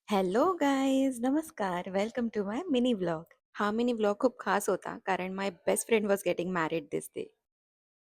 Hello guys, नमस्कार. Welcome to my mini vlog. हा mini vlog खूप खास होता कारण my best friend was getting married this day.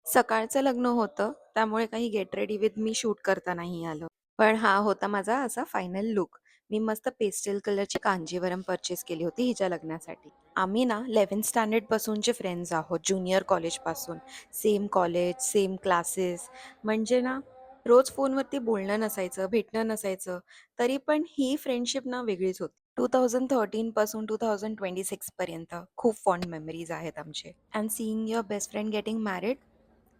सकाळचं लग्न होतं त्यामुळे काही get ready with me shoot करता नाही आलं. पण हा होता माझा असा फायनल लुक. मी मस्त पेस्टल कलरची कांजीवरम परचेस केली होती हिच्या लग्नासाठी. आम्ही ना 11th स्टँडर्ड पासूनचे फ्रेंड्स आहोत, ज्युनियर कॉलेजपासून. Same college, same classes. म्हणजे ना रोज फोनवरती बोलणं नसायचं, भेटणं नसायचं. तरी पण ही फ्रेंडशिप ना वेगळीच होती. 2013 पासून 2026 पर्यंत खूप फॉन्ड मेमरीज आहेत आमचे. And seeing your best friend getting married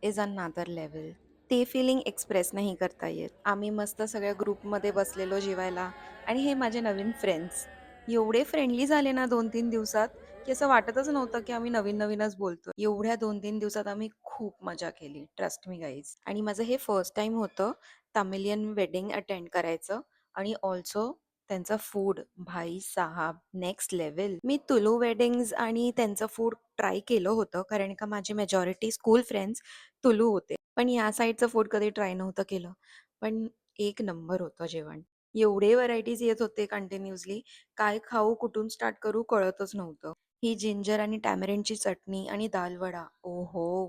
is another level. ते फिलिंग एक्सप्रेस नाही करता येत. आम्ही मस्त सगळ्या ग्रुपमध्ये बसलेलो जेवायला आणि हे माझे नवीन फ्रेंड्स एवढे फ्रेंडली झाले ना 2-3 दिवसात, की असं वाटतच नव्हतं की आम्ही नवीन-नवीनच बोलतोय. एवढ्या 2-3 दिवसात आम्ही खूप मजा केली. Trust me guys. आणि माझं हे फर्स्ट टाईम होतं तामिलियन वेडिंग अटेंड करायचं आणि ऑल्सो त्यांचं फूड भाई साहाब नेक्स्ट लेव्हल. मी तुलू वेडिंग्ज आणि त्यांचं फूड ट्राय केलं होतं कारण का माझी मेजॉरिटी स्कूल फ्रेंड्स तुलू होते. पण या साईडचं फूड कधी ट्राय नव्हतं केलं. पण एक नंबर होतं जेवण. एवढे व्हरायटीज येत होते कंटिन्युअसली. काय खाऊ, कुठून स्टार्ट करू कळतच नव्हतं. ही जिंजर आणि टॅमरिंडची चटणी आणि दाल वडा. ओहो!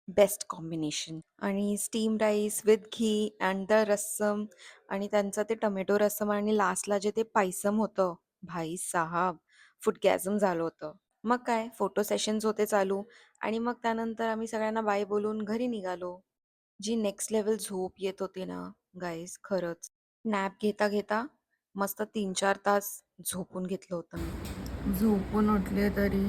Best combination. आणि steam rice with ghee and the rasam आणि त्यांचं ते टोमॅटो रस्सम आणि लास्टला जे ते पायसम होतं, भाई साहब फुडगॅझम झालं होतं. मग काय फोटो सेशन्स होते चालू आणि मग त्यानंतर आम्ही सगळ्यांना बाय बोलून घरी निघालो. जी नेक्स्ट लेव्हल झोप येत होती ना गाईज, खरंच. नॅप घेता घेता मस्त 3-4 तास झोपून घेतलं होतं मी. झोपून उठले तरी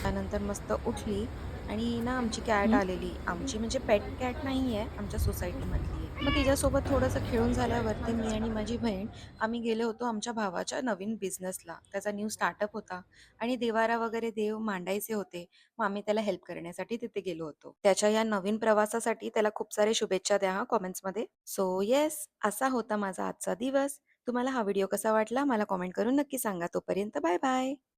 त्यानंतर मस्त उठली आणि ना आमची कॅट आलेली. आमची म्हणजे पेट कॅट नाहीये, आमच्या सोसायटीमधली आहे. मग तिच्यासोबत थोडंसं खेळून झाल्यावरती मी आणि माझी बहीण आम्ही गेलो होतो आमच्या भावाच्या नवीन बिझनेसला. त्याचा न्यू स्टार्टअप होता आणि देवारा वगैरे देव मांडायचे होते. मग आम्ही त्याला हेल्प करण्यासाठी तिथे गेलो होतो. त्याच्या या नवीन प्रवासासाठी त्याला खूप सारे शुभेच्छा द्या हां कमेंट्समध्ये. सो येस, असा होता माझा आजचा दिवस. तुम्हाला हा व्हिडिओ कसा वाटला मला कमेंट करून नक्की सांगा. तोपर्यंत बाय बाय.